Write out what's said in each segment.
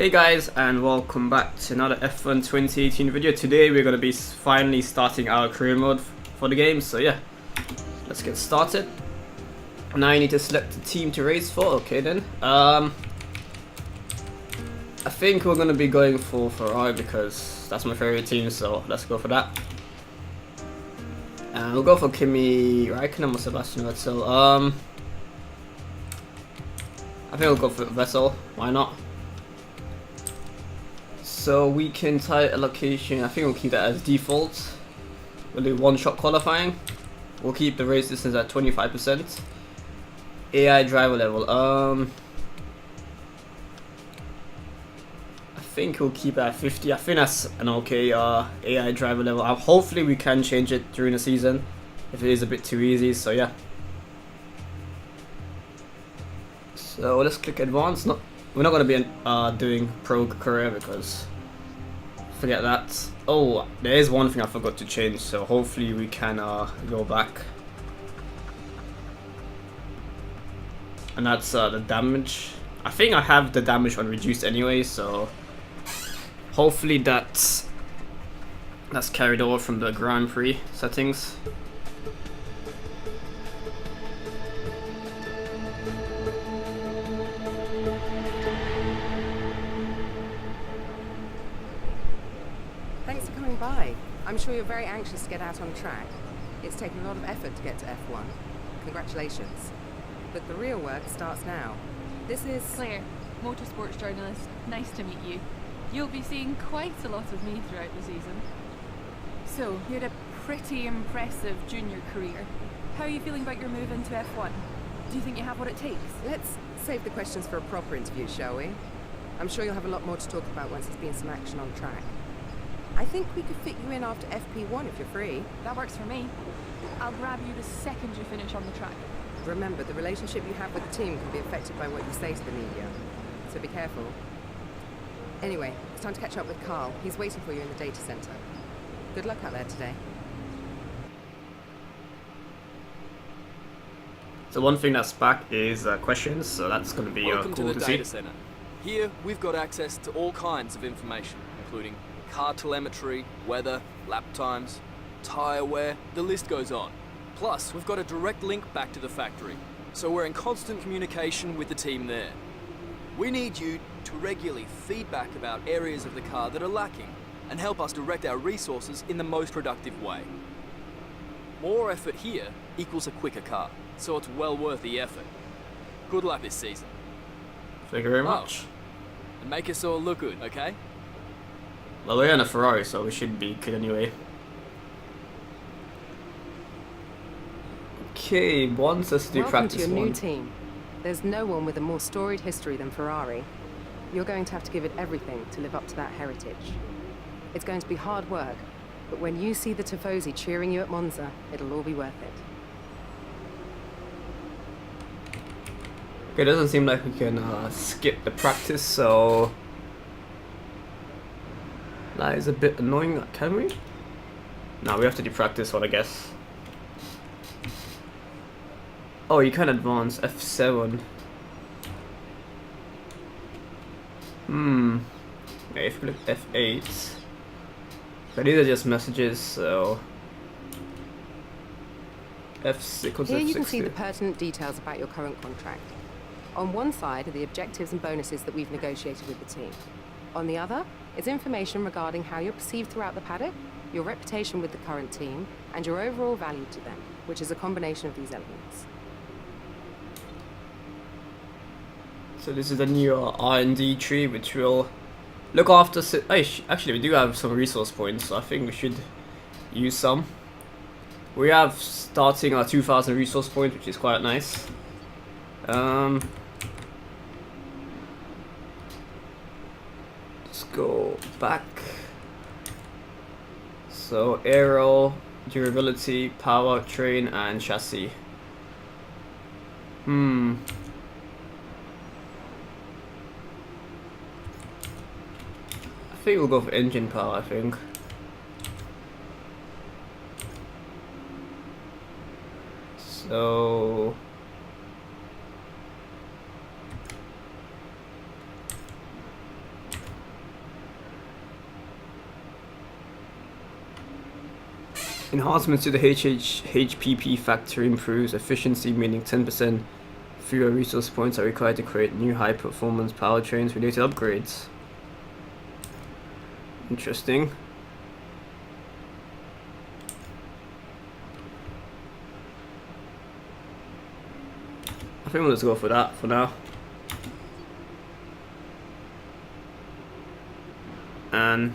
Hey guys, and welcome back to another F1 2018 video. Today we're going to be finally starting our career mode for the game, so yeah, let's get started. Now you need to select the team to race for. Okay then, I think we're going to be going for Ferrari because that's my favorite team, so let's go for that. And we'll go for Kimi Raikkonen or Sebastian Vettel. I think we'll go for Vettel, why not? So we can type a location. I think we'll keep that as default. We'll do one-shot qualifying. We'll keep the race distance at 25%. AI driver level. I think we'll keep it at 50. I think that's an okay AI driver level. Hopefully we can change it during the season if it is a bit too easy. So yeah. So let's click advanced. We're not going to be doing pro career because forget that. Oh, there is one thing I forgot to change, so hopefully we can go back. And that's the damage. I think I have the damage on reduced anyway, so hopefully that's carried over from the Grand Prix settings. By. I'm sure you're very anxious to get out on track. It's taken a lot of effort to get to F1. Congratulations. But the real work starts now. This is... Claire, motorsports journalist. Nice to meet you. You'll be seeing quite a lot of me throughout the season. So, you had a pretty impressive junior career. How are you feeling about your move into F1? Do you think you have what it takes? Let's save the questions for a proper interview, shall we? I'm sure you'll have a lot more to talk about once there's been some action on track. I think we could fit you in after FP1 if you're free. That works for me. I'll grab you the second you finish on the track. Remember, the relationship you have with the team can be affected by what you say to the media, so be careful. Anyway, it's time to catch up with Carl. He's waiting for you in the data center. Good luck out there today. So one thing that's back is questions, so that's going to be Welcome cool to the to data see. center. Here, we've got access to all kinds of information, including car telemetry, weather, lap times, tyre wear, the list goes on. Plus, we've got a direct link back to the factory, so we're in constant communication with the team there. We need you to regularly feedback about areas of the car that are lacking and help us direct our resources in the most productive way. More effort here equals a quicker car, so it's well worth the effort. Good luck this season. Thank you very much. And make us all look good, okay? Well, we're in a Ferrari, so we should be good anyway. Okay, wants us to do Welcome practice to your one. new team. There's no one with a more storied history than Ferrari. You're going to have to give it everything to live up to that heritage. It's going to be hard work, but when you see the Tifosi cheering you at Monza, it'll all be worth it. Okay, it doesn't seem like we can skip the practice, so that is a bit annoying. Can we? No, we have to do practice one, I guess. Oh, you can advance F7. Okay, if we click F8. But these are just messages, so F6 was Here you F6 can see the here. pertinent details about your current contract. On one side are the objectives and bonuses that we've negotiated with the team. On the other is information regarding how you're perceived throughout the paddock, your reputation with the current team, and your overall value to them, which is a combination of these elements. So this is the new R&D tree, which will look after... Actually, we do have some resource points, so I think we should use some. We have starting our 2,000 resource points, which is quite nice. Let's go back. So aero, durability, powertrain, and chassis. I think we'll go for engine power, I think. So Enhancements to the HPP factor improves efficiency, meaning 10% fewer resource points are required to create new high-performance powertrains related upgrades. Interesting. I think we'll just go for that for now. And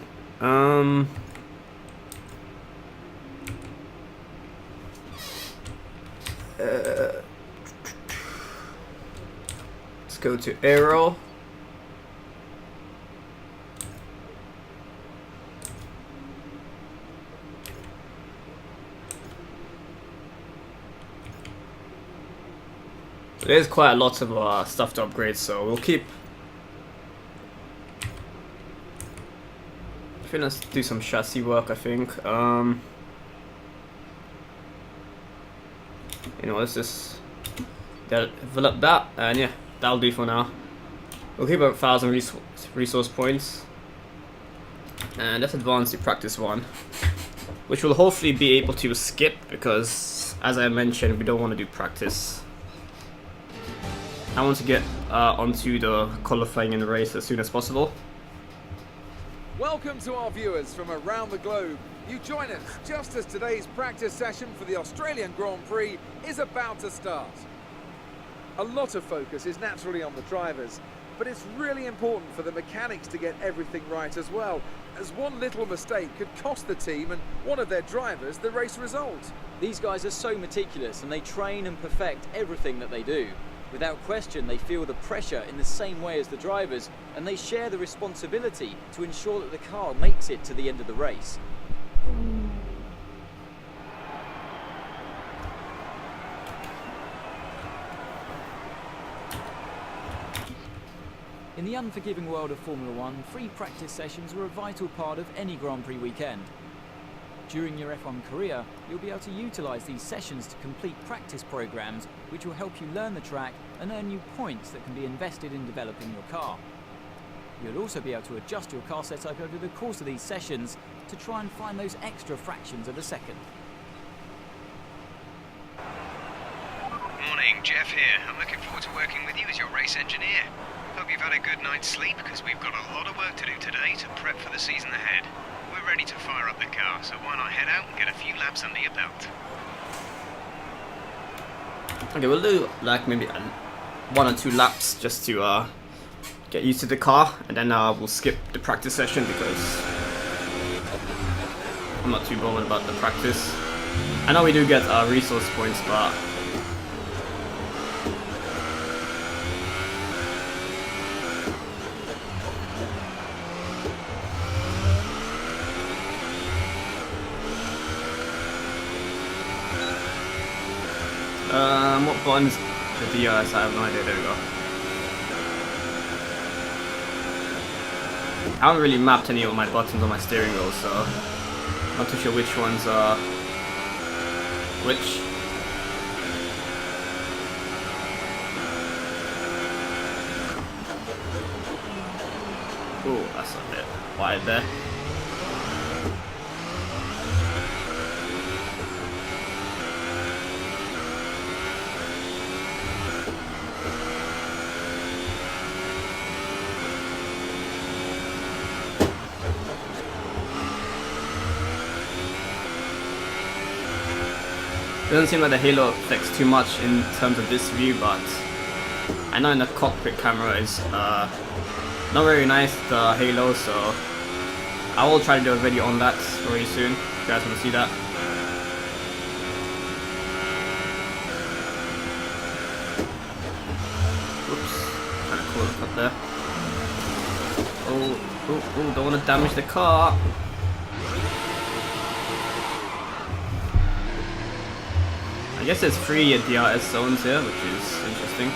let's go to Aero. There's quite a lot of stuff to upgrade, so we'll keep. I think let's do some chassis work. I think. You know, let's just develop that, and yeah, that'll do for now. We'll keep about 1,000 resource points, and let's advance to practice 1, which we'll hopefully be able to skip because, as I mentioned, we don't want to do practice. I want to get onto the qualifying in the race as soon as possible. Welcome to our viewers from around the globe. You join us just as today's practice session for the Australian Grand Prix is about to start. A lot of focus is naturally on the drivers, but it's really important for the mechanics to get everything right as well, as one little mistake could cost the team and one of their drivers the race result. These guys are so meticulous and they train and perfect everything that they do. Without question, they feel the pressure in the same way as the drivers, and they share the responsibility to ensure that the car makes it to the end of the race. In the unforgiving world of Formula One, free practice sessions are a vital part of any Grand Prix weekend. During your F1 career, you'll be able to utilise these sessions to complete practice programs which will help you learn the track and earn you points that can be invested in developing your car. You'll also be able to adjust your car setup over the course of these sessions to try and find those extra fractions of a second. Morning, Jeff here. I'm looking forward to working with you as your race engineer. Hope you've had a good night's sleep because we've got a lot of work to do today to prep for the season ahead. We're ready to fire up the car, so why not head out and get a few laps under your belt? Okay, we'll do like maybe 1 or 2 laps just to get used to the car, and then we'll skip the practice session because I'm not too bothered about the practice. I know we do get resource points, but what buttons? The DRS, I have no idea. There we go. I haven't really mapped any of my buttons on my steering wheel, so not too sure which ones are which. Oh, that's a bit wide there. Doesn't seem like the halo affects too much in terms of this view, but I know in the cockpit camera is not very nice, the halo, so I will try to do a video on that very soon if you guys want to see that. Oops, kind of cool up there. Oh, don't want to damage the car. I guess there's 3 DRS zones here, which is interesting.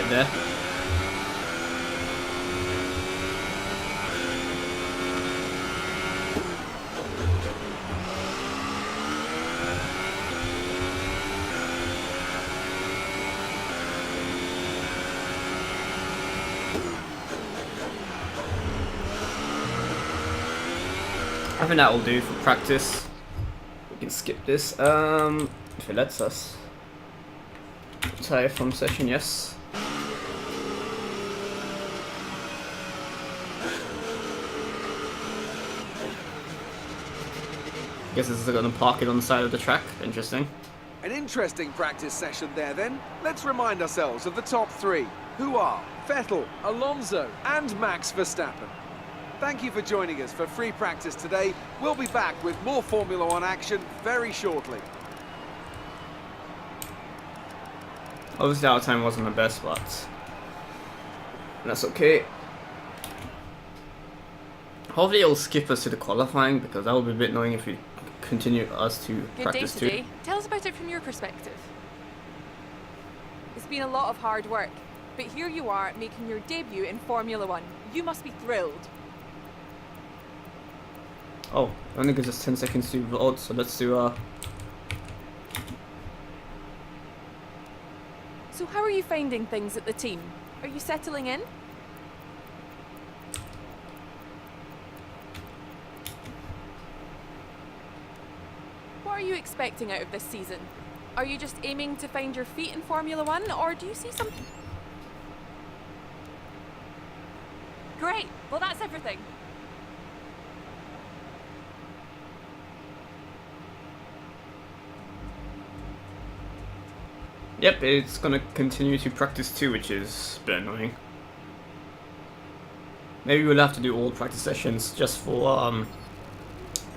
right there. I think that will do for practice. We can skip this, if it lets us. Retire from session, yes. Guess this is gonna park it on the side of the track. Interesting. An interesting practice session there then. Let's remind ourselves of the top three, who are Vettel, Alonso and Max Verstappen. Thank you for joining us for free practice today. We'll be back with more Formula One action very shortly. Obviously our time wasn't the best, but that's okay. Hopefully it'll skip us to the qualifying, because that would be a bit annoying if we continue us to Good day practice today. too. Tell us about it from your perspective. It's been a lot of hard work, but here you are making your debut in Formula One. You must be thrilled. Oh, it only gives us 10 seconds to vote, so let's do So how are you finding things at the team? Are you settling in? What are you expecting out of this season? Are you just aiming to find your feet in Formula One, or do you see something? Great! Well, that's everything. Yep, it's gonna continue to practice too, which is a bit annoying. Maybe we'll have to do all practice sessions just for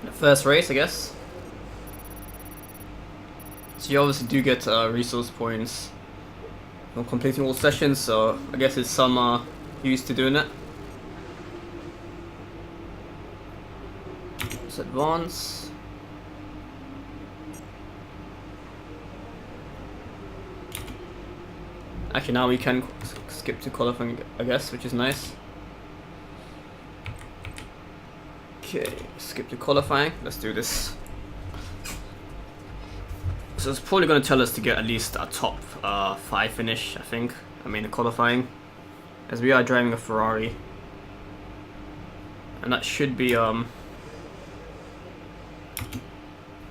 the first race, I guess. So you obviously do get resource points for completing all sessions, so I guess it's some used to doing it. Let's advance. Actually, now we can skip to qualifying, I guess, which is nice. Okay, skip to qualifying. Let's do this. So it's probably going to tell us to get at least a top 5 finish, I think. I mean, the qualifying, as we are driving a Ferrari, and that should be the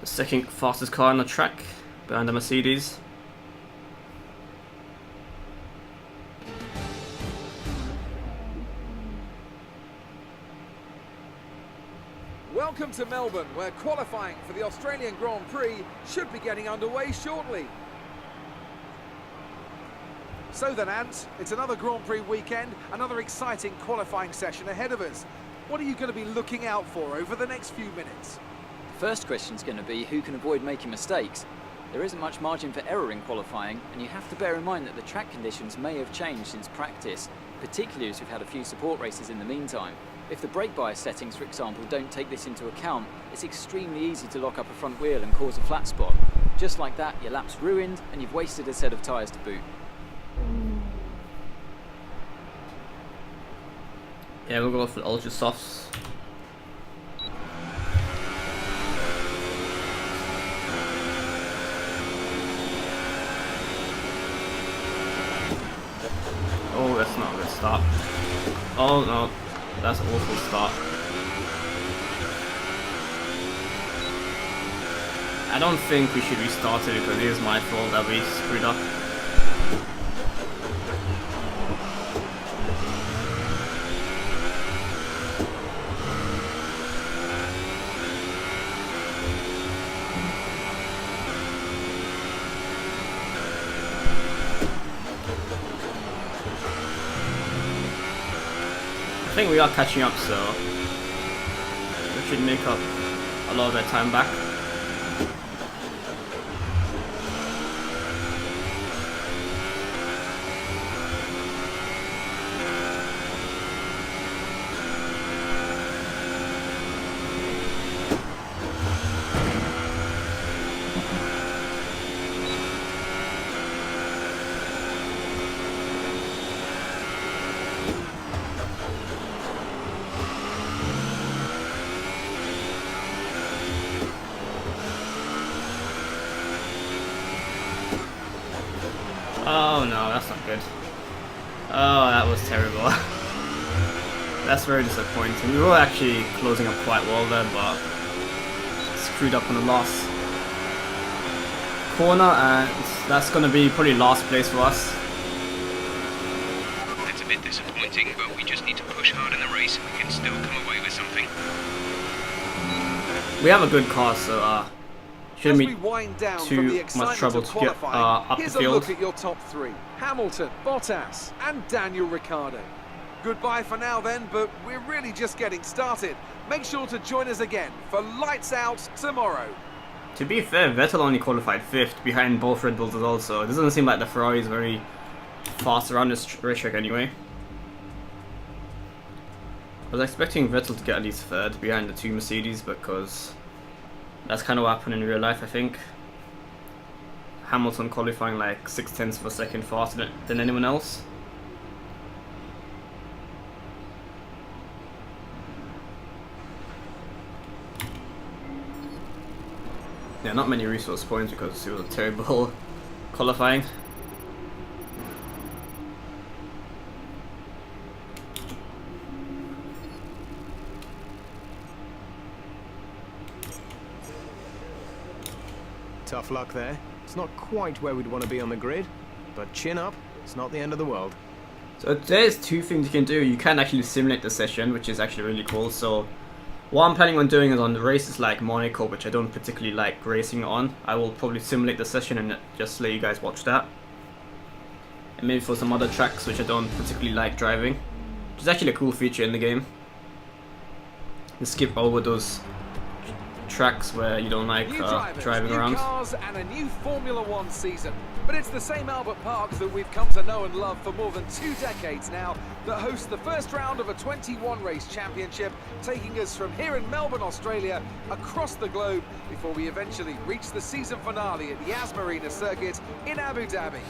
second fastest car on the track behind the Mercedes. Welcome to Melbourne, where qualifying for the Australian Grand Prix should be getting underway shortly. So then, Ant, it's another Grand Prix weekend, another exciting qualifying session ahead of us. What are you going to be looking out for over the next few minutes? The first question's going to be who can avoid making mistakes. There isn't much margin for error in qualifying, and you have to bear in mind that the track conditions may have changed since practice, particularly as we've had a few support races in the meantime. If the brake bias settings, for example, don't take this into account, it's extremely easy to lock up a front wheel and cause a flat spot. Just like that, your lap's ruined, and you've wasted a set of tyres to boot. Yeah, we'll go for the ultra softs. Oh, that's not a good start. Oh no, that's an awful start. I don't think we should restart it because it is my fault that we screwed up. I think we are catching up, so we should make up a lot of that time back. Oh, that was terrible. That's very disappointing. We were actually closing up quite well there, but screwed up on the last corner, and that's going to be probably last place for us. It's a bit disappointing, but we just need to push hard in the race and we can still come away with something. We have a good car, so shouldn't be down too much trouble to get up the here's field. A look at your top three: Hamilton, Bottas, and Daniel Ricciardo. Goodbye for now then, but we're really just getting started. Make sure to join us again for Lights Out tomorrow. To be fair, Vettel only qualified 5th behind both Red Bulls as well, so it doesn't seem like the Ferrari is very fast around this racetrack anyway. I was expecting Vettel to get at least 3rd behind the 2 Mercedes, because that's kind of what happened in real life, I think. Hamilton qualifying like 0.6 of a second faster than anyone else. Yeah, not many resource points because it was a terrible qualifying. Tough luck there. It's not quite where we'd want to be on the grid, but chin up, it's not the end of the world. So there's 2 things you can do. You can actually simulate the session, which is actually really cool. So what I'm planning on doing is on the races like Monaco, which I don't particularly like racing on, I will probably simulate the session and just let you guys watch that. And maybe for some other tracks which I don't particularly like driving, which is actually a cool feature in the game. You skip over those tracks where you don't like driving around. Cars and a new Formula One season. But it's the same Albert Park that we've come to know and love for more than 2 decades now that hosts the first round of a 21 race championship, taking us from here in Melbourne, Australia, across the globe before we eventually reach the season finale at the Yas Marina circuit in Abu Dhabi.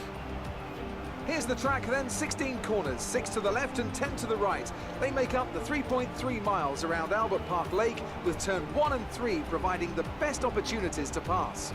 Here's the track then, 16 corners, 6 to the left and 10 to the right. They make up the 3.3 miles around Albert Park Lake, with turn 1 and 3 providing the best opportunities to pass.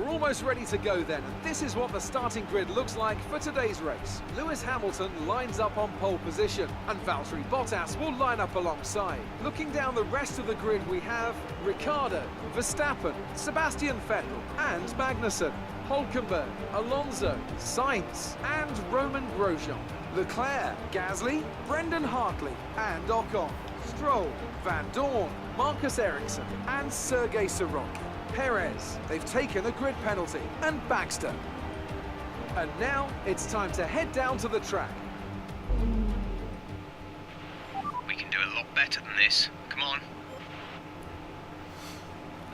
Almost ready to go then, and this is what the starting grid looks like for today's race. Lewis Hamilton lines up on pole position, and Valtteri Bottas will line up alongside. Looking down the rest of the grid, we have Ricciardo, Verstappen, Sebastian Vettel, and Magnussen, Hülkenberg, Alonso, Sainz, and Roman Grosjean. Leclerc, Gasly, Brendan Hartley, and Ocon, Stroll, Van Dorn, Marcus Ericsson, and Sergei Sirotkin. Perez, they've taken a grid penalty, and Baxter. And now it's time to head down to the track. We can do a lot better than this. Come on.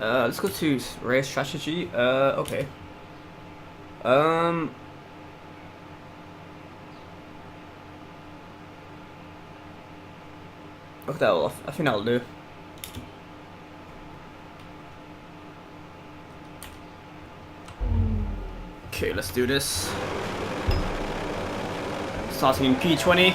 Let's go to race strategy. Okay. Okay, I think that'll do. Okay, let's do this. Starting in P20.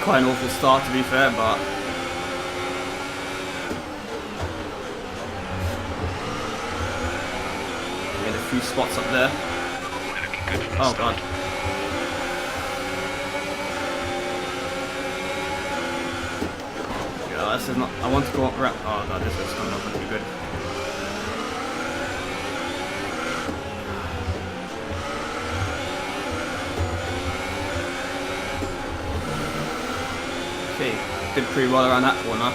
Quite an awful start to be fair, but get a few spots up there. Oh god. This is not. I want to go up. Oh god, this is not going to be good. Okay, did pretty well around that corner.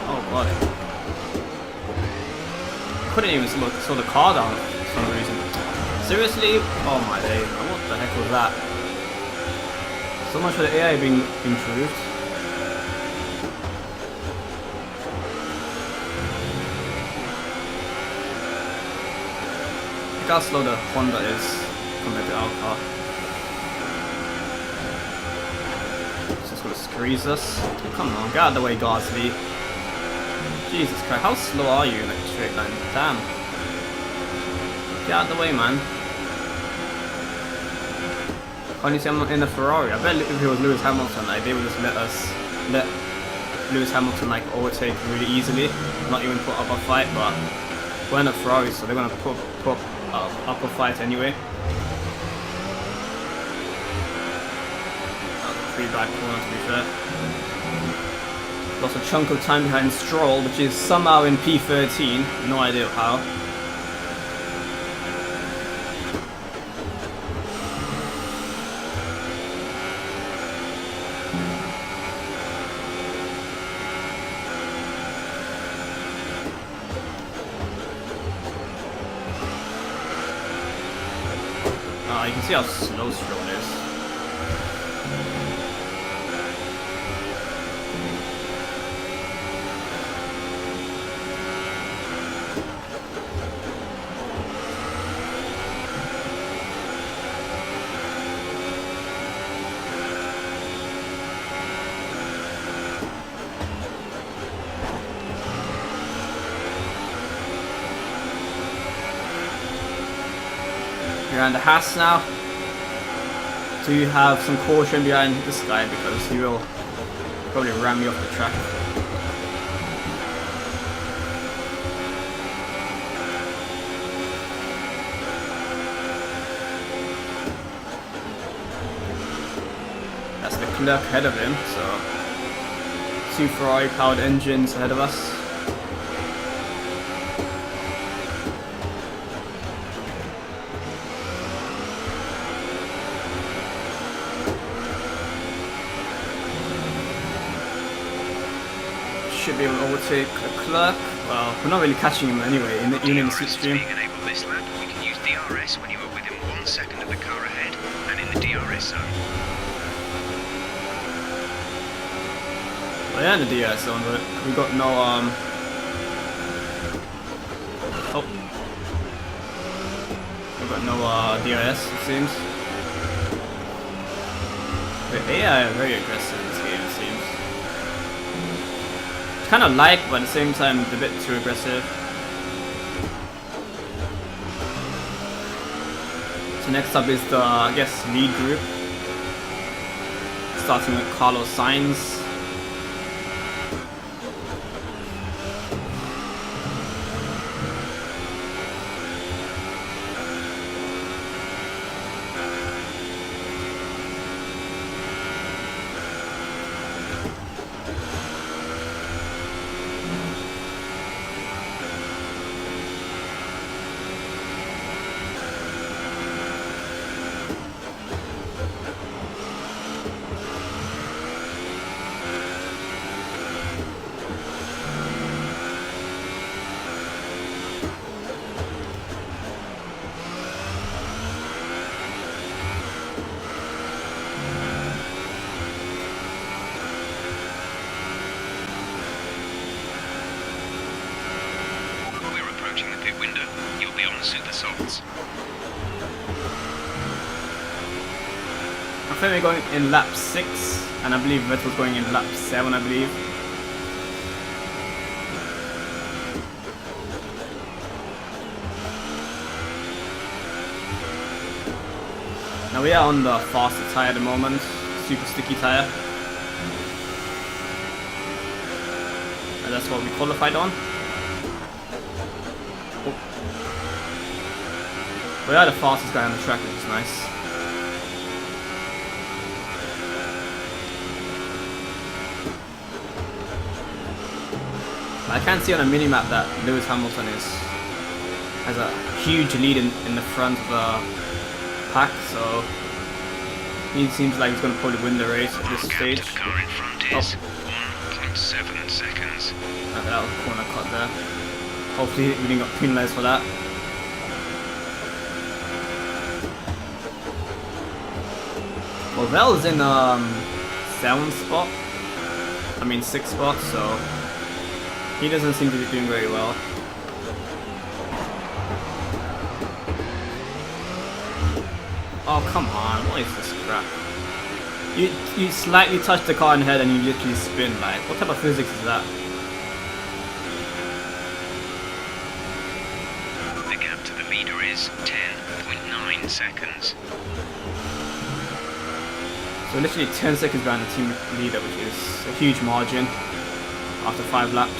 Oh god. Couldn't even slow the car down for some reason. Seriously? Oh my days, what the heck was that? So much for the AI being improved. Look how slow the Honda is compared to our car. It's just gonna squeeze us. Come on, get out of the way, Gasly. Jesus Christ, how slow are you in a straight line? Damn. Get out of the way, man. Can't you see I'm in a Ferrari? I bet if it was Lewis Hamilton, like, they would just let Lewis Hamilton like overtake really easily, not even put up a fight. But we're in a Ferrari, so they're gonna put up a fight anyway. Pretty bad corner, to be fair. Lost a chunk of time behind Stroll, which is somehow in P13. No idea how. You can see how slow Stroll is. Behind the Haas now. So you have some caution behind this guy because he will probably ram you off the track. That's the clerk ahead of him, so 2 Ferrari powered engines ahead of us. Should be able to overtake Leclerc. Well, we're not really catching him anyway, even in the slipstream. Being enabled this lap, we can use DRS when you are within 1 second of the car ahead and in the DRS zone. Well, yeah, in the DRS zone, but we got no oh, we got no DRS, it seems. The AI are very aggressive in this game, it seems. Kind of like, but at the same time, a bit too aggressive. So next up is the, I guess, lead group. Starting with Carlos Sainz. Window, you'll be on the super softs. I think we're going in lap 6, and I believe Vettel's going in lap 7, I believe. Now we are on the faster tyre at the moment, super sticky tyre. And that's what we qualified on. We are the fastest guy on the track, which is nice. I can see on a mini-map that Lewis Hamilton has a huge lead in the front of the pack, so he seems like he's going to probably win the race at this stage. The car in front is 1.7 seconds. And that was a corner cut there. Hopefully we didn't get penalised for that. Well, Vel's in 7th spot. I mean 6th spot, so he doesn't seem to be doing very well. Oh come on, what is this crap? You slightly touch the car in the head and you literally spin, like what type of physics is that? is 10.9 seconds. So literally 10 seconds behind the team leader, which is a huge margin after 5 laps.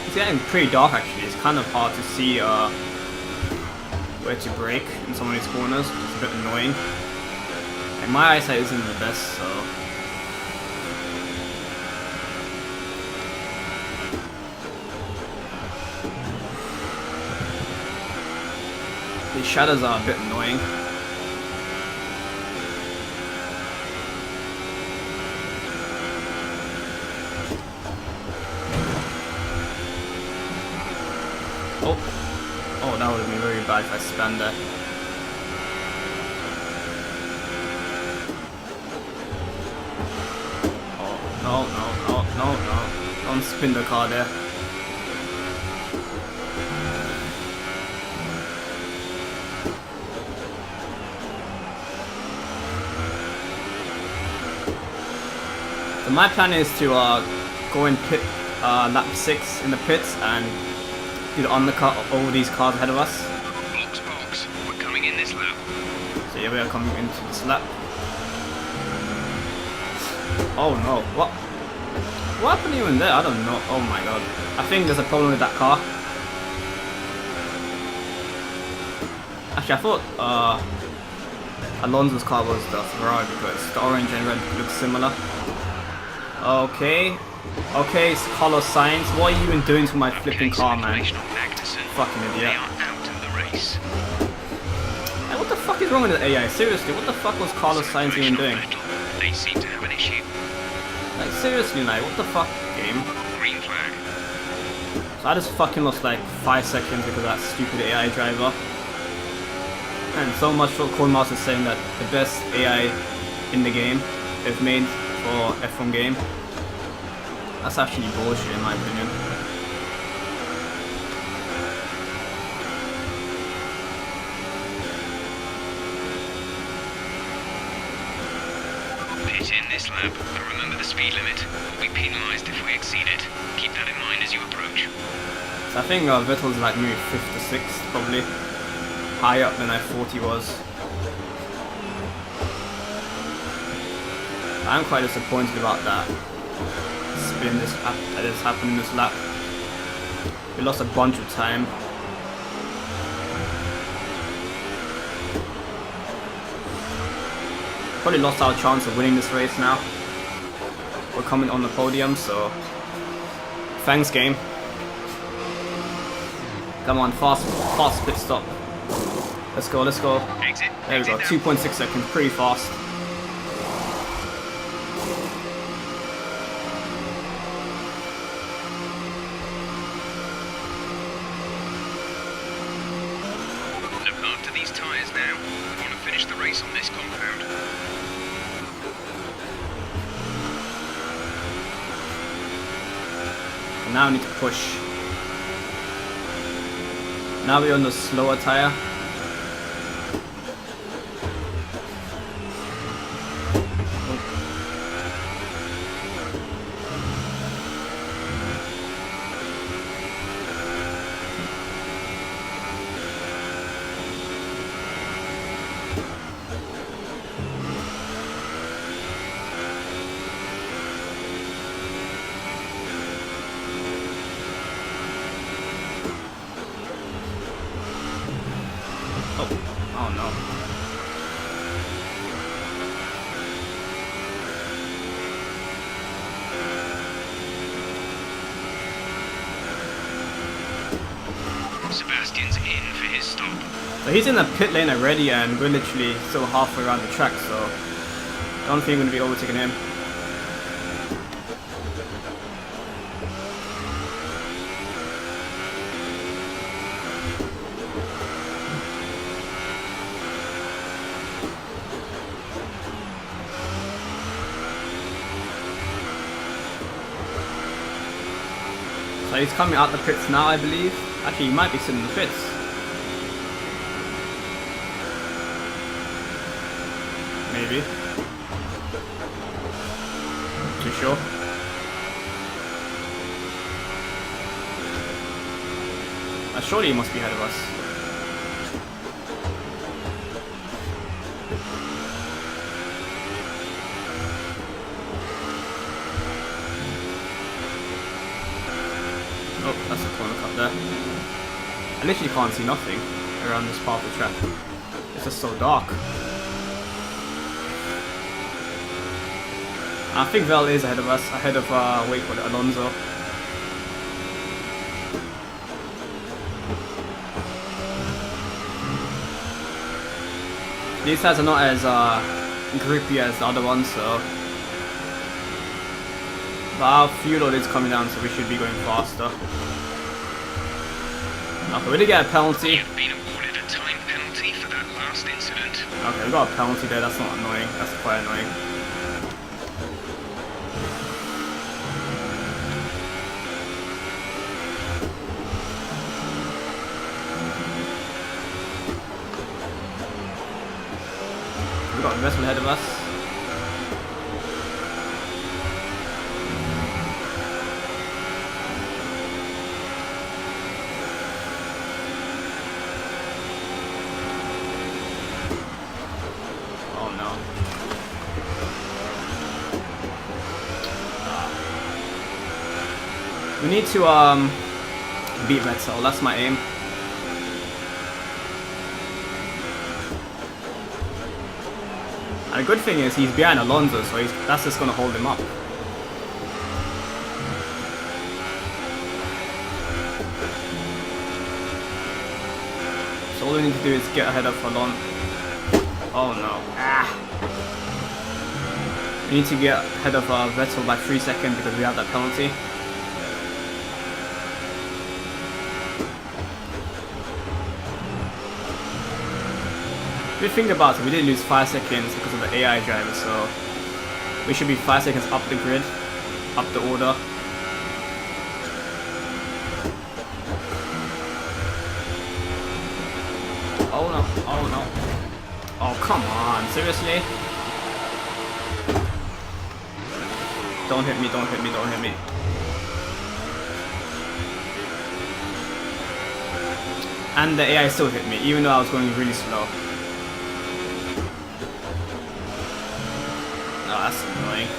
It's getting pretty dark actually. It's kind of hard to see where to brake in some of these corners, which is a bit annoying. And my eyesight isn't the best, so these shadows are a bit annoying. Oh, that would have been very bad if I spun there. Oh, no. Don't spin the car there. So my plan is to go in pit lap 6 in the pits and do the undercut of all these cars ahead of us. Box, we're coming in this lap. So yeah, we are coming into this lap. Oh no, what happened even there? I don't know. Oh my god. I think there's a problem with that car. Actually, I thought Alonso's car was the Ferrari because the orange and red look similar. Okay, it's Carlos Sainz. What are you even doing to my flipping car, man? Fucking idiot. Hey, what the fuck is wrong with the AI? Seriously, what the fuck was Carlos Sainz even doing? They seem to have an issue. Like, seriously, like, what the fuck, game? Green flag. So I just fucking lost like 5 seconds because of that stupid AI driver. And so much for Codemaster saying that the best AI in the game is made for F1 game. That's actually bullshit in my opinion. Pit in this lap, but remember the speed limit. We'll be penalised if we exceed it. Keep that in mind as you approach. So I think Vettel's like maybe 5th or 6th, probably. Higher up than I thought he was. I'm quite disappointed about that spin that has happened in this lap. We lost a bunch of time. Probably lost our chance of winning this race now. We're coming on the podium, so thanks game. Come on, fast pit stop. Let's go. Exit. There we go, 2.6 seconds, pretty fast. Look after these tyres now. We want to finish the race on this compound. And now we need to push. Now we're on the slower tyre. Oh no. Sebastian's in for his stop. So he's in the pit lane already and we're literally still halfway around the track, so I don't think I'm going to be overtaking him. So he's coming out the pits now, I believe. Actually, he might be sitting in the pits. maybe. Too sure. Surely he must be ahead of us. Oh, that's a corner cut there. I literally can't see nothing around this part of the track. It's just so dark. I think Vel is ahead of us, ahead of, wait for it, Alonso. These tires are not as grippy as the other ones, so. But our fuel load is coming down, so we should be going faster. Okay, we did get a penalty. You've been awarded a time penalty for that last incident. Okay, we got a penalty there, that's not annoying, that's quite annoying. We got a vessel ahead of us. Oh no. We need to beat Vettel, that's my aim. And the good thing is he's behind Alonso, so that's just going to hold him up. So all we need to do is get ahead of Alonso. Oh no. Ah. We need to get ahead of Vettel by 3 seconds because we have that penalty. If you think about it, we did lose 5 seconds because of the AI driver, so we should be 5 seconds up the grid, up the order. Oh no, oh no. Oh come on, seriously? Don't hit me, don't hit me, don't hit me. And the AI still hit me, even though I was going really slow. Oh, that's annoying.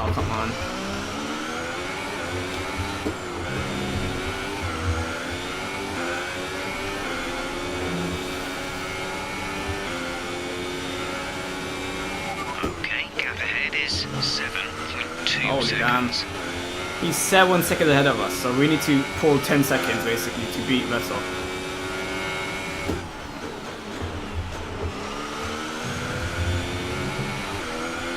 Oh, come on. Okay, gap ahead is 7.2 Holy damn. seconds. He's 7 seconds ahead of us, so we need to pull 10 seconds basically to beat Vettel.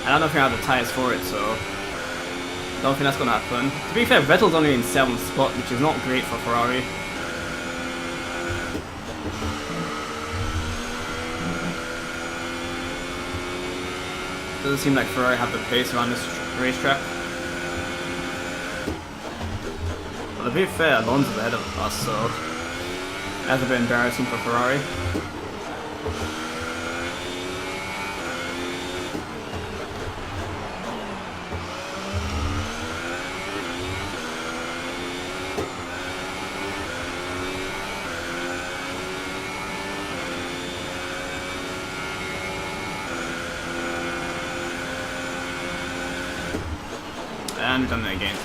I don't think I have the tyres for it, so I don't think that's gonna happen. To be fair, Vettel's only in 7th spot, which is not great for Ferrari. Doesn't seem like Ferrari have the pace around this racetrack. But to be fair, Alonso's ahead of us, so that's a bit embarrassing for Ferrari. And we've done it again.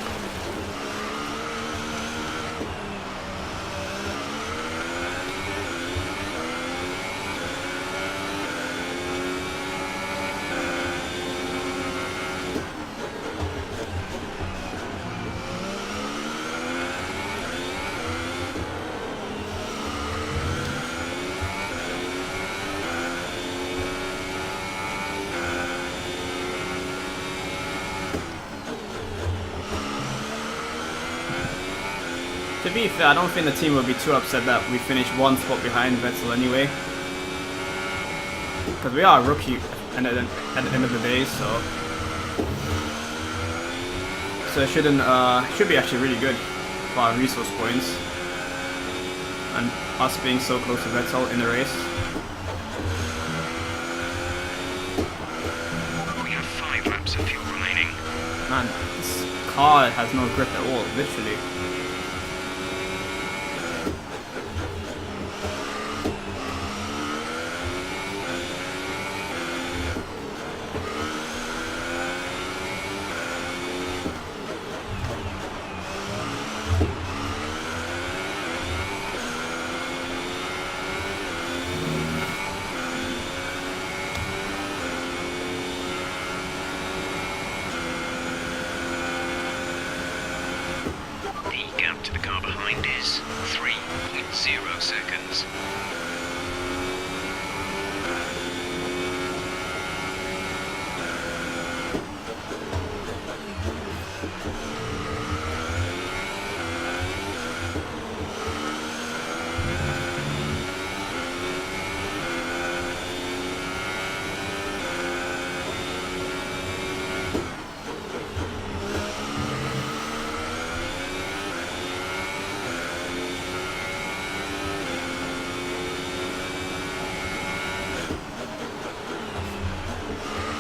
To be fair, I don't think the team will be too upset that we finished one spot behind Vettel anyway. Because we are a rookie at the end of the day, so it should be actually really good for our resource points and us being so close to Vettel in the race. We have 5 laps of fuel remaining. Man, this car has no grip at all, literally. The gap to the car behind is 3.0 seconds.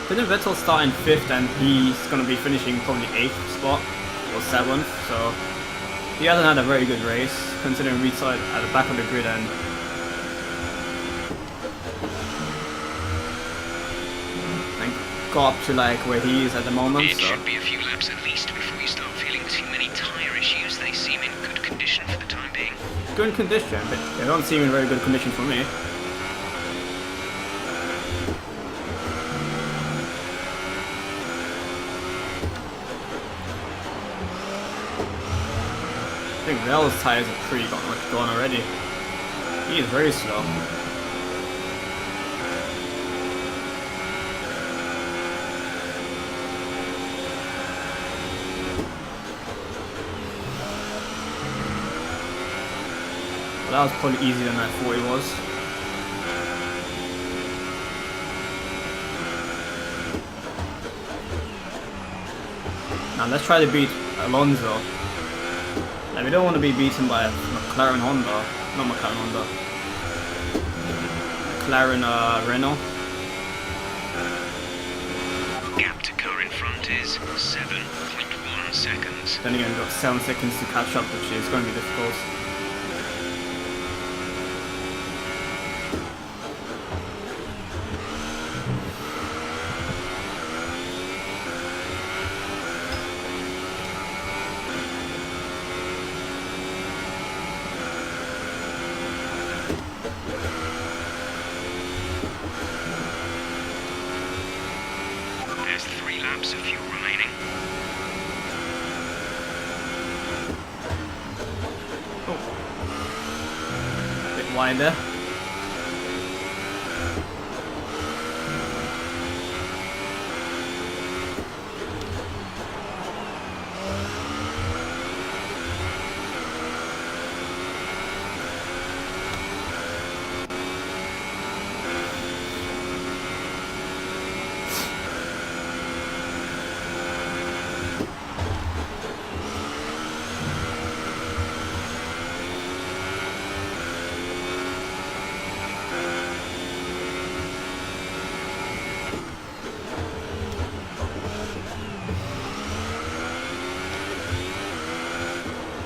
Didn't Vettel start in 5th and he's going to be finishing probably 8th spot or 7th, so he hasn't had a very good race considering we started at the back of the grid and got up to like where he is at the moment. It should be a few laps at least before you start feeling too many tyre issues. They seem in good condition for the time being. Good condition, but they don't seem in very good condition for me. I think Vel's tires are pretty much gone already. He is very slow. Well, that was probably easier than I thought it was. Now let's try to beat Alonso. Like, we don't want to be beaten by McLaren Honda. Not McLaren Honda. McLaren Renault. Gap to car in front is 7.1 seconds. Then again, we've got 7 seconds to catch up, which is going to be difficult. There's 3 laps of fuel remaining. Bit wide there.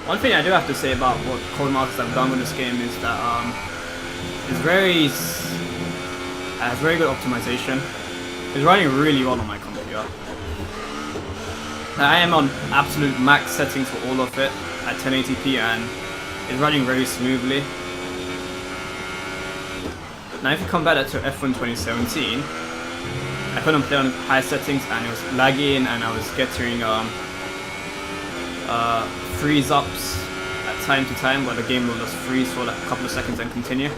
One thing I do have to say about what Codemasters have done with this game is that it's has very good optimization. It's running really well on my computer. I am on absolute max settings for all of it at 1080p and it's running very smoothly. Now if you compare that to F1 2017, I couldn't play on high settings and it was lagging and I was getting freeze-ups at time to time where the game will just freeze for like a couple of seconds and continue.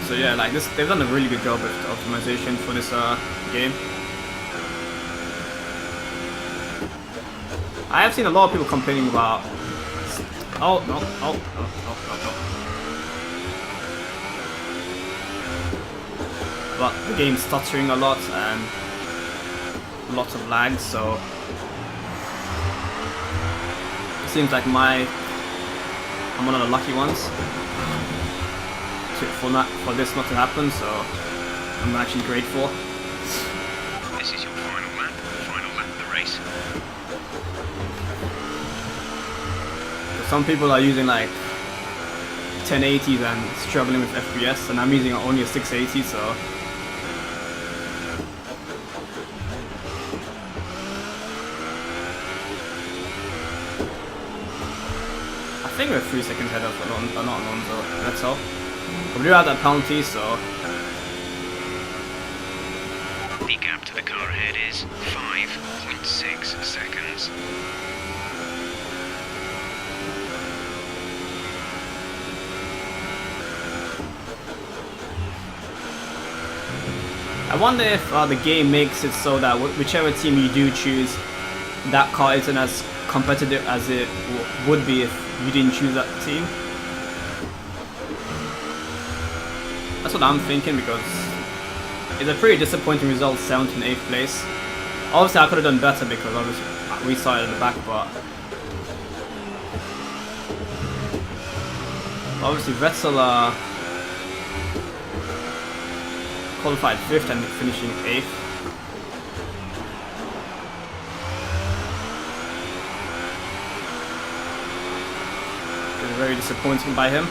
So yeah, like this, they've done a really good job with the optimization for this game. I have seen a lot of people complaining about. Oh no! Oh no! No! But the game's stuttering a lot and lots of lag, so it seems like I'm one of the lucky ones for this not to happen. So I'm actually grateful. This is your final lap of the race. Some people are using like 1080s and struggling with FPS, and I'm using only a 680, so I think we're 3 seconds ahead of not Alonso, that's all. But we do have that penalty, so The gap to the car ahead is 5.6 seconds. I wonder if the game makes it so that whichever team you do choose, that car isn't as competitive as it would be if you didn't choose that team. That's what I'm thinking, because it's a pretty disappointing result, 7th and 8th place. Obviously I could have done better because obviously we started at the back, but obviously Vettel qualified 5th and finishing 8th. Very disappointing by him.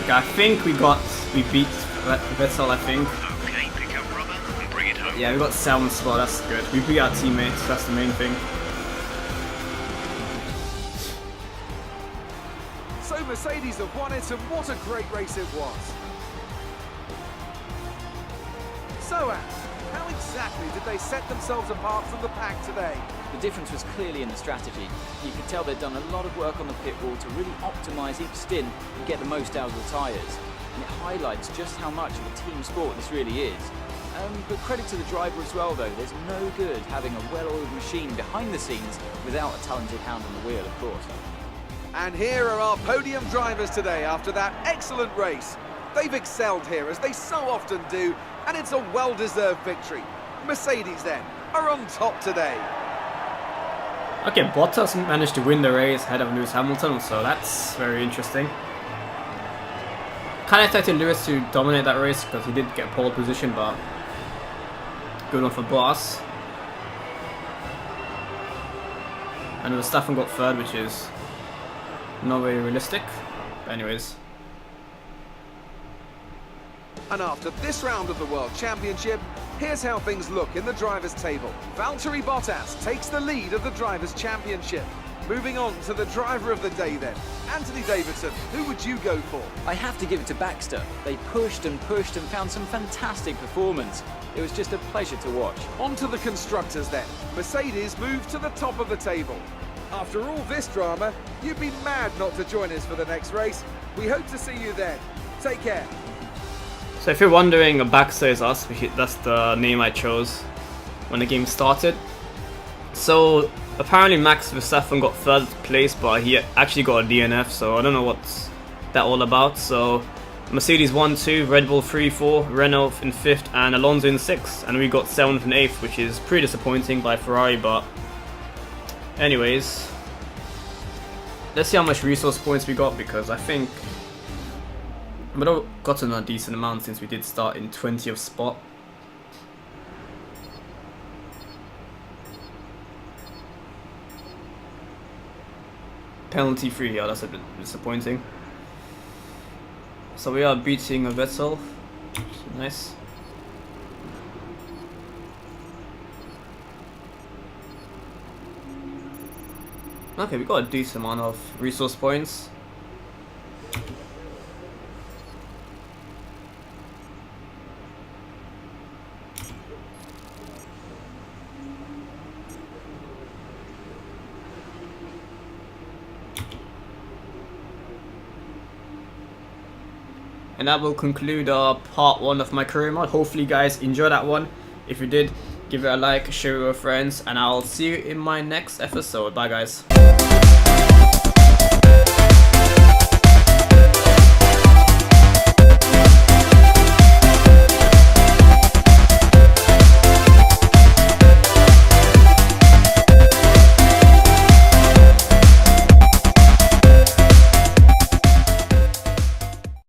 Okay, I think we beat Vettel, I think. Okay, pick up rubber and bring it home. Yeah, we got 7th spot, that's good. We beat our teammates, that's the main thing. So Mercedes have won it, and what a great race it was. So, Anne, how exactly did they set themselves apart from the pack today? The difference was clearly in the strategy. You could tell they'd done a lot of work on the pit wall to really optimise each stint and get the most out of the tyres. And it highlights just how much of a team sport this really is. But credit to the driver as well, though. There's no good having a well-oiled machine behind the scenes without a talented hand on the wheel, of course. And here are our podium drivers today after that excellent race. They've excelled here, as they so often do, and it's a well-deserved victory. Mercedes, then, are on top today. Okay, Bottas managed to win the race ahead of Lewis Hamilton, so that's very interesting. Kind of expected Lewis to dominate that race because he did get pole position, but good one for Bottas. And Verstappen got 3rd, which is not very realistic. But anyways. And after this round of the World Championship, here's how things look in the Drivers' Table. Valtteri Bottas takes the lead of the Drivers' Championship. Moving on to the Driver of the Day then. Anthony Davidson, who would you go for? I have to give it to Baxter. They pushed and pushed and found some fantastic performance. It was just a pleasure to watch. On to the Constructors then. Mercedes moved to the top of the table. After all this drama, you'd be mad not to join us for the next race. We hope to see you then. Take care. So if you're wondering, Baxter is us. That's the name I chose when the game started. So apparently Max Verstappen got 3rd place, but he actually got a DNF, so I don't know what's that all about. So Mercedes 1, 2, Red Bull 3, 4, Renault in 5th, and Alonso in 6th, and we got 7th and 8th, which is pretty disappointing by Ferrari, but anyways, let's see how much resource points we got, because I think we've gotten a decent amount since we did start in 20th spot. Penalty free, yeah, that's a bit disappointing. So we are beating a Vettel. Nice. Okay, we got a decent amount of resource points. And that will conclude part 1 of my career mod. Hopefully you guys enjoyed that one. If you did, give it a like, share with your friends, and I'll see you in my next episode. Bye guys.